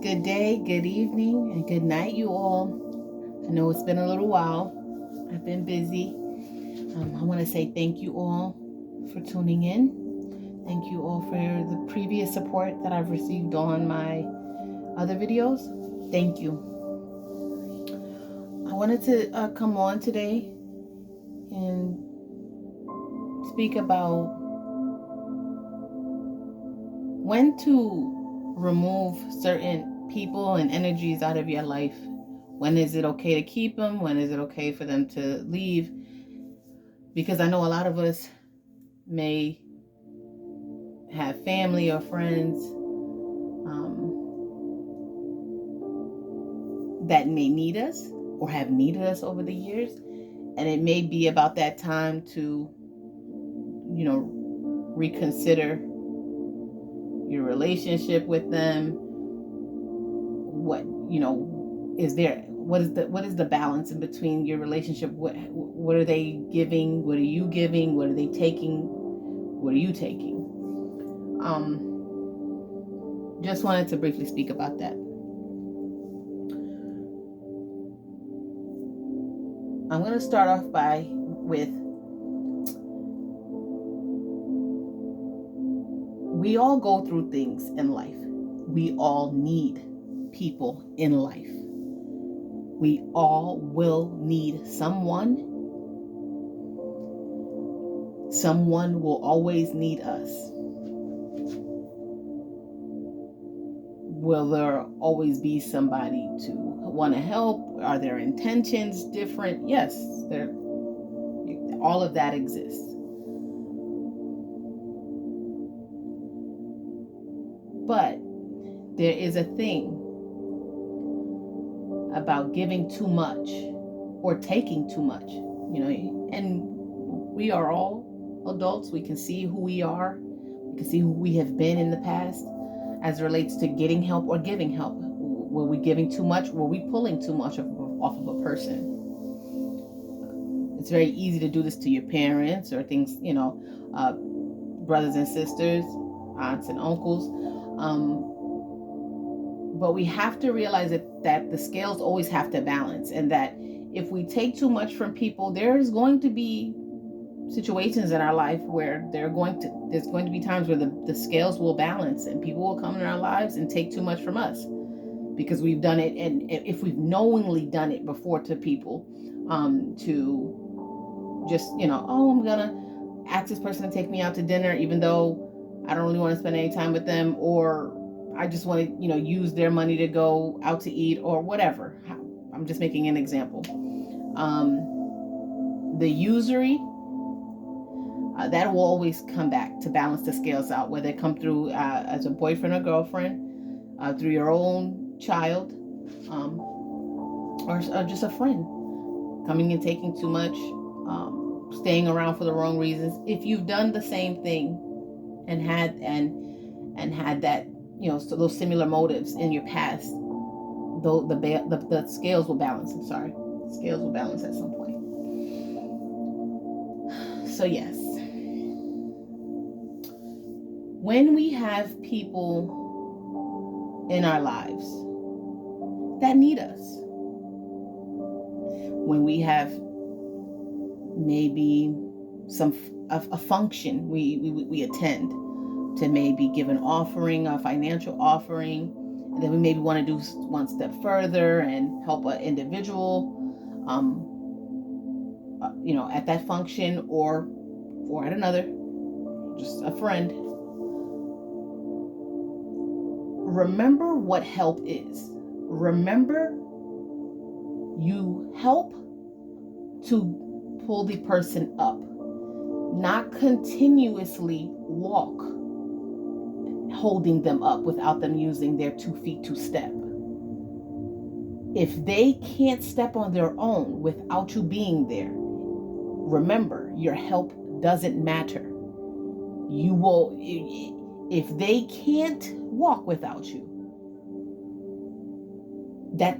Good day, good evening, and good night, you all. I know it's been a little while. I've been busy. I want to say thank you all for tuning in. Thank you all for the previous support that I've received on my other videos. Thank you. I wanted to come on today and speak about when to remove certain people and energies out of your life. When is it okay to keep them? When is it okay for them to leave? Because I know a lot of us may have family or friends that may need us or have needed us over the years. And it may be about that time to, reconsider your relationship with them. What is the balance in between your relationship? What are they giving? What are you giving? What are they taking? What are you taking? Just wanted to briefly speak about that. I'm going to start off with we all go through things in life. We all need people in life. We all will need someone. Someone will always need us. Will there always be somebody to want to help? Are their intentions different? Yes, all of that exists. But there is a thing about giving too much or taking too much, and we are all adults. We can see who we are. We can see who we have been in the past as it relates to getting help or giving help. Were we giving too much? Were we pulling too much off of a person? It's very easy to do this to your parents or things, brothers and sisters, aunts and uncles. But we have to realize that the scales always have to balance, and that if we take too much from people, there's going to be situations in our life where there's going to be times where the scales will balance and people will come in our lives and take too much from us because we've done it. And if we've knowingly done it before to people, to just, I'm gonna ask this person to take me out to dinner, even though I don't really want to spend any time with them, or I just want to, use their money to go out to eat or whatever. I'm just making an example. The usury, that will always come back to balance the scales out, whether it come through as a boyfriend or girlfriend, through your own child, or just a friend coming and taking too much, staying around for the wrong reasons. If you've done the same thing and had that, so those similar motives in your past, though the scales will balance. I'm sorry, scales will balance at some point. So yes, when we have people in our lives that need us, when we have maybe a function we attend to maybe give an offering, a financial offering, and then we maybe want to do one step further and help an individual, at that function or at another, just a friend. Remember what help is. Remember, you help to pull the person up, not continuously walk holding them up without them using their 2 feet to step. If they can't step on their own without you being there, remember, your help doesn't matter. You will, if they can't walk without you, that's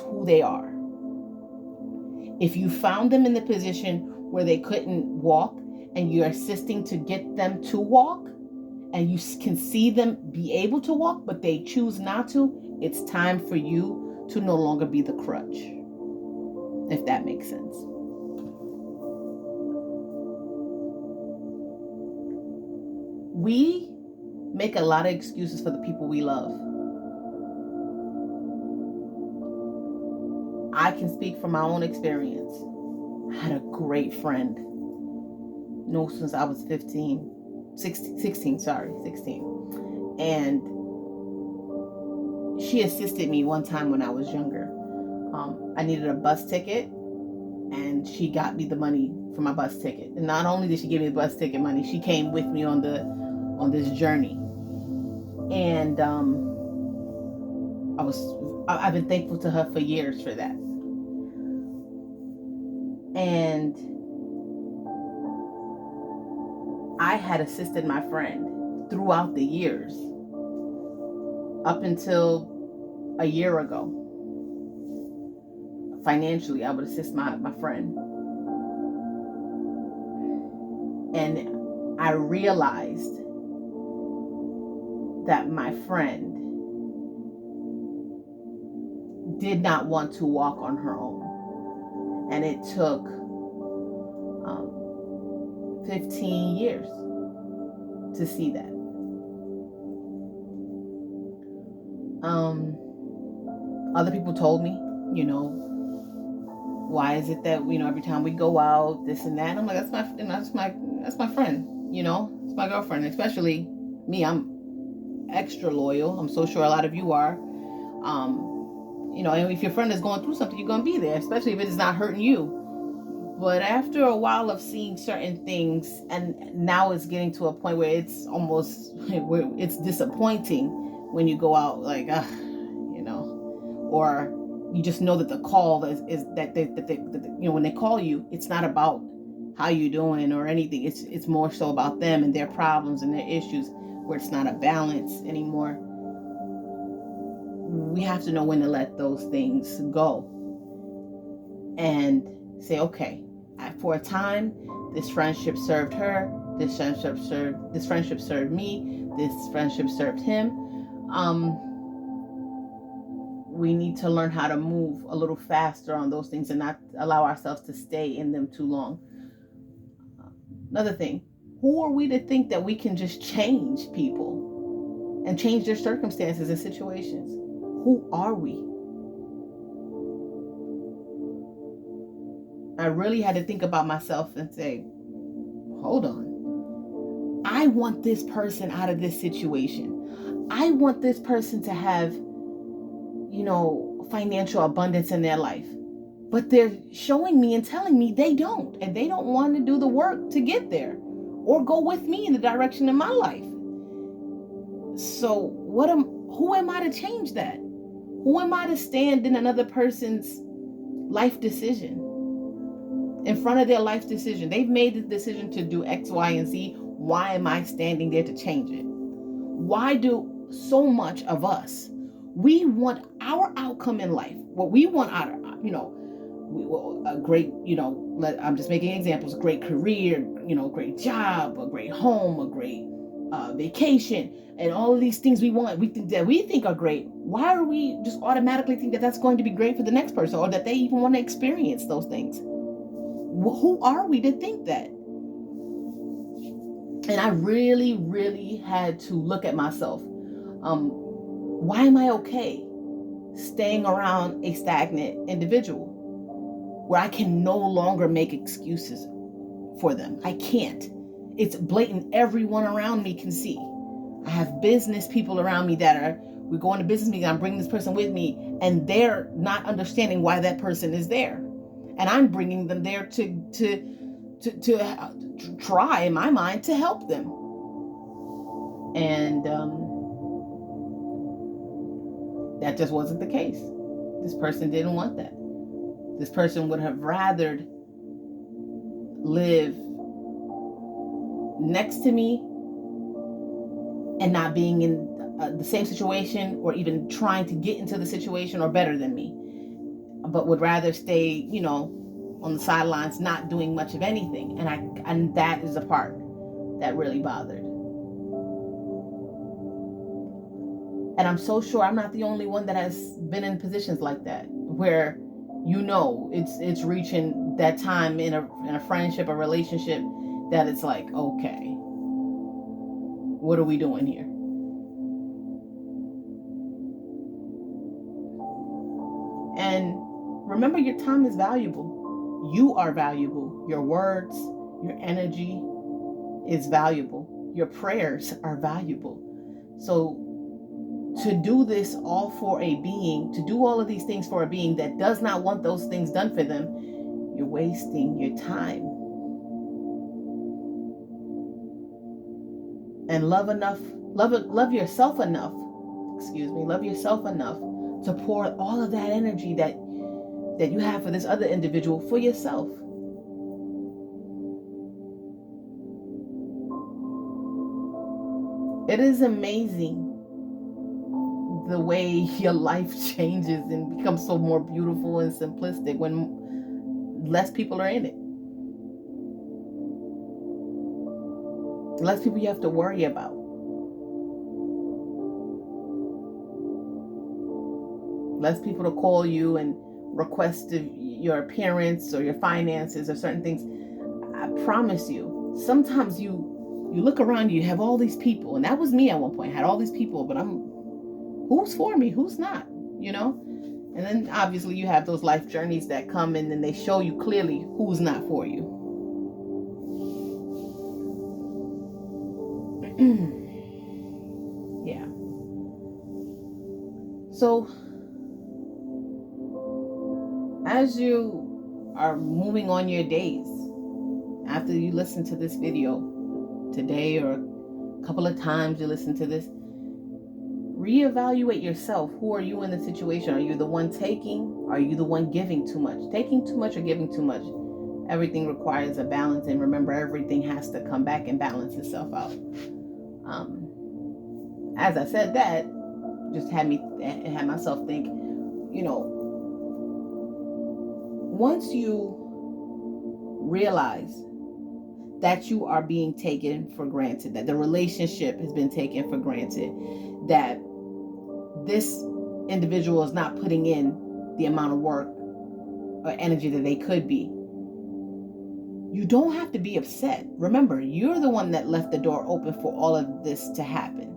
who they are. If you found them in the position where they couldn't walk and you're assisting to get them to walk, and you can see them be able to walk, but they choose not to, it's time for you to no longer be the crutch, if that makes sense. We make a lot of excuses for the people we love. I can speak from my own experience. I had a great friend, since I was 16. And she assisted me one time when I was younger. I needed a bus ticket, and she got me the money for my bus ticket. And not only did she give me the bus ticket money, she came with me on this journey. And I've been thankful to her for years for that. And I had assisted my friend throughout the years, up until a year ago. Financially, I would assist my friend. And I realized that my friend did not want to walk on her own. And it took 15 years to see that. Other people told me, why is it that, every time we go out, this and that? And I'm like, that's my friend, it's my girlfriend. Especially me, I'm extra loyal. I'm so sure a lot of you are. And if your friend is going through something, you're going to be there, especially if it is not hurting you. But after a while of seeing certain things, and now it's getting to a point where it's almost, where it's disappointing when you go out, like, or you just know that the call is that they when they call you, it's not about how you doing or anything. It's more so about them and their problems and their issues, where it's not a balance anymore. We have to know when to let those things go and say, okay, for a time, this friendship served her, this friendship served me, this friendship served him. We need to learn how to move a little faster on those things and not allow ourselves to stay in them too long. Another thing, who are we to think that we can just change people and change their circumstances and situations? Who are we? I really had to think about myself and say, hold on. I want this person out of this situation. I want this person to have, financial abundance in their life. But they're showing me and telling me they don't. And they don't want to do the work to get there or go with me in the direction of my life. So who am I to change that? Who am I to stand in another person's life decision? In front of their life decision. They've made the decision to do X, Y, and Z. Why am I standing there to change it? Why do so much of us, we want our outcome in life, what we want out of, a great, I'm just making examples, a great career, great job, a great home, a great vacation, and all of these things we think are great. Why are we just automatically think that that's going to be great for the next person, or that they even want to experience those things? Who are we to think that? And I really, really had to look at myself. Why am I okay staying around a stagnant individual where I can no longer make excuses for them? I can't. It's blatant. Everyone around me can see. I have business people around me we're going to business meetings, I'm bringing this person with me, and they're not understanding why that person is there. And I'm bringing them there to try, in my mind, to help them. And that just wasn't the case. This person didn't want that. This person would have rather live next to me and not being in the same situation, or even trying to get into the situation, or better than me, but would rather stay, on the sidelines, not doing much of anything. And that is the part that really bothered. And I'm so sure I'm not the only one that has been in positions like that, where it's reaching that time in a friendship, a relationship, that it's like, okay, what are we doing here? And remember, your time is valuable. You are valuable. Your words, your energy is valuable. Your prayers are valuable. So to do this all for a being, to do all of these things for a being that does not want those things done for them, you're wasting your time. And love yourself enough, love yourself enough to pour all of that energy that you have for this other individual for yourself. It is amazing the way your life changes and becomes so more beautiful and simplistic when less people are in it. Less people you have to worry about. Less people to call you and request your appearance or your finances or certain things. I promise you, sometimes you look around you have all these people, and that was me at one point. I had all these people, but who's for me, who's not, and then obviously you have those life journeys that come in and they show you clearly who's not for you. Yeah. So as you are moving on your days, after you listen to this video today, or a couple of times you listen to this, reevaluate yourself. Who are you in the situation? Are you the one taking? Are you the one giving too much? Taking too much or giving too much? Everything requires a balance, and remember, everything has to come back and balance itself out. As I said that, just had myself think, once you realize that you are being taken for granted, that the relationship has been taken for granted, that this individual is not putting in the amount of work or energy that they could be, you don't have to be upset. Remember, you're the one that left the door open for all of this to happen.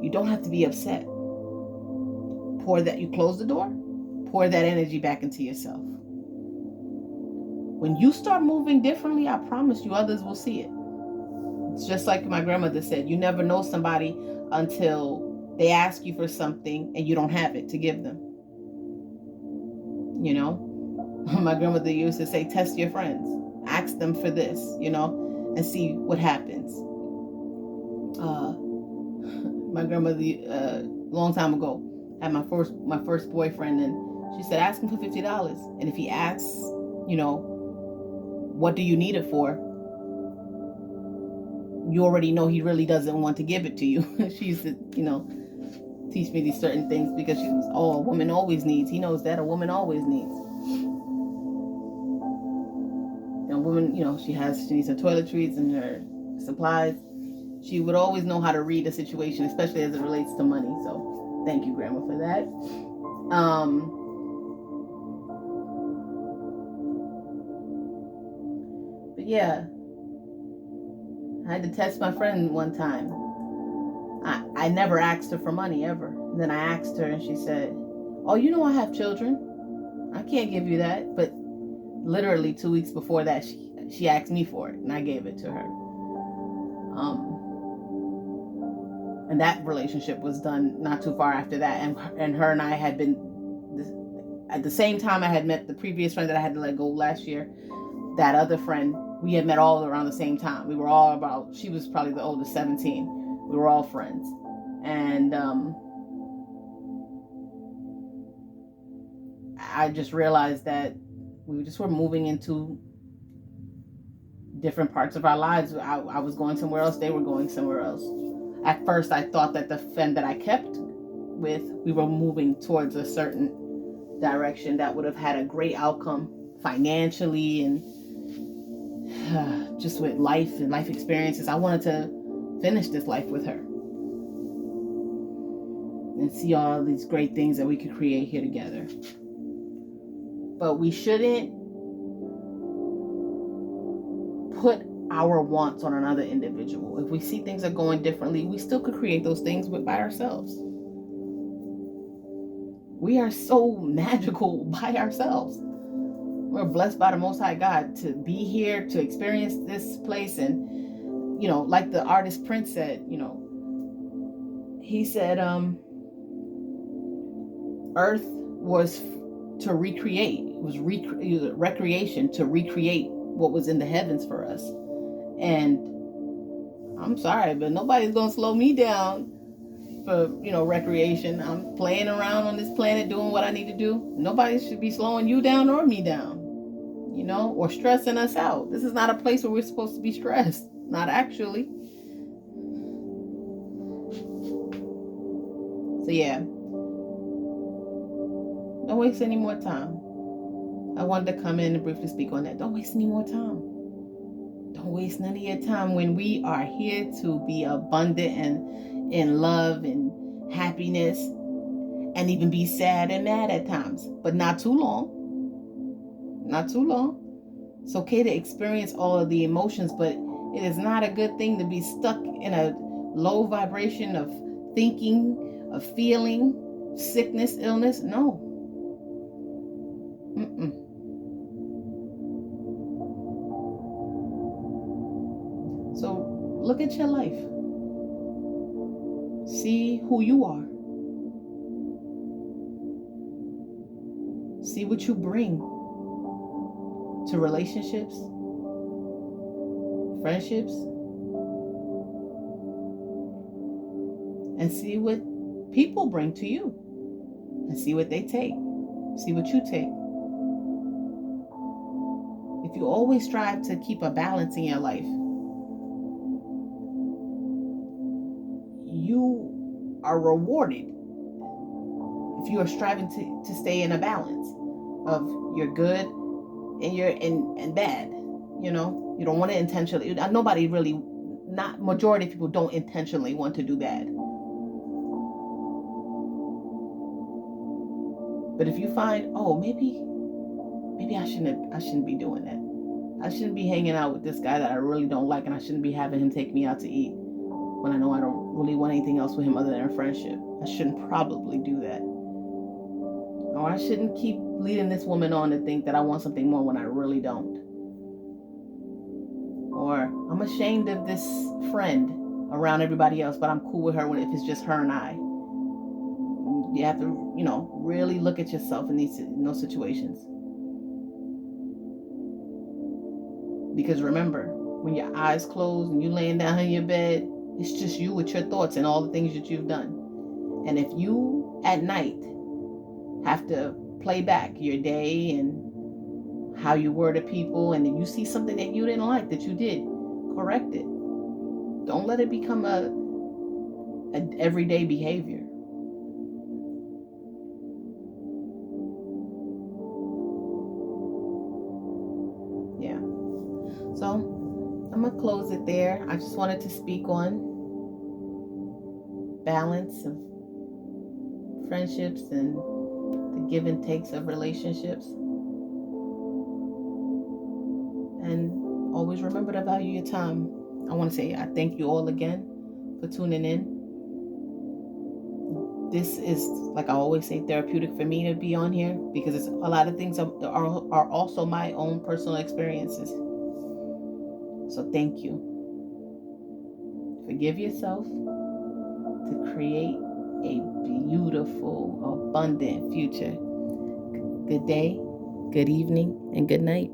You don't have to be upset. You close the door, pour that energy back into yourself. When you start moving differently, I promise you others will see it. It's just like my grandmother said, you never know somebody until they ask you for something and you don't have it to give them. My grandmother used to say, test your friends, ask them for this, and see what happens. My grandmother, a long time ago, had my first boyfriend, and she said, ask him for $50. And if he asks, what do you need it for? You already know he really doesn't want to give it to you. She used to, teach me these certain things, because she was, a woman always needs. He knows that a woman always needs. And a woman, she needs her toiletries and her supplies. She would always know how to read a situation, especially as it relates to money. So thank you, Grandma, for that. But yeah, I had to test my friend one time. I never asked her for money, ever. And then I asked her, and she said, I have children. I can't give you that. But literally 2 weeks before that, she asked me for it, and I gave it to her. And that relationship was done not too far after that. And her and I had been, at the same time I had met the previous friend that I had to let go last year. That other friend, we had met all around the same time. We were all she was probably the oldest, 17. We were all friends. And I just realized that we just were moving into different parts of our lives. I was going somewhere else. They were going somewhere else. At first, I thought that the friend that I kept with, we were moving towards a certain direction that would have had a great outcome financially and just with life and life experiences. I wanted to finish this life with her. and see all these great things that we could create here together. But we shouldn't put our wants on another individual. If we see things are going differently, we still could create those things by ourselves. We are so magical by ourselves. We're blessed by the Most High God to be here, to experience this place. And, like the artist Prince said, he said, Earth was to recreate. It was recreation to recreate what was in the heavens for us. And I'm sorry, but nobody's going to slow me down for, recreation. I'm playing around on this planet doing what I need to do. Nobody should be slowing you down or me down, or stressing us out. This is not a place where we're supposed to be stressed. Not actually. So yeah, don't waste any more time. I wanted to come in and briefly speak on that. Don't waste any more time. Don't waste none of your time when we are here to be abundant and in love and happiness, and even be sad and mad at times, but not too long. Not too long. It's okay to experience all of the emotions, but it is not a good thing to be stuck in a low vibration of thinking, of feeling, sickness, illness. No. So look at your life. See who you are. See what you bring to relationships, friendships, and see what people bring to you, and see what they take. See what you take. If you always strive to keep a balance in your life, you are rewarded. If you are striving to stay in a balance of your good and your and bad, you don't want to intentionally. Nobody really, not majority of people don't intentionally want to do bad. But if you find, maybe I shouldn't be doing that. I shouldn't be hanging out with this guy that I really don't like, and I shouldn't be having him take me out to eat when I know I don't really want anything else with him other than a friendship. I shouldn't probably do that. Or I shouldn't keep leading this woman on to think that I want something more when I really don't. Or I'm ashamed of this friend around everybody else, but I'm cool with her if it's just her and I. You have to, really look at yourself in those situations. Because remember, when your eyes close and you laying down in your bed, it's just you with your thoughts and all the things that you've done. And if you at night have to play back your day and how you were to people, and then you see something that you didn't like that you did, correct it. Don't let it become an everyday behavior. Yeah. So I'm gonna close it there. I just wanted to speak on balance of friendships and the give and takes of relationships. And always remember to value your time. I want to say I thank you all again for tuning in. This is, like I always say, therapeutic for me to be on here, because it's a lot of things are also my own personal experiences. So thank you. Forgive yourself to create a beautiful, abundant future. Good day, good evening, and good night.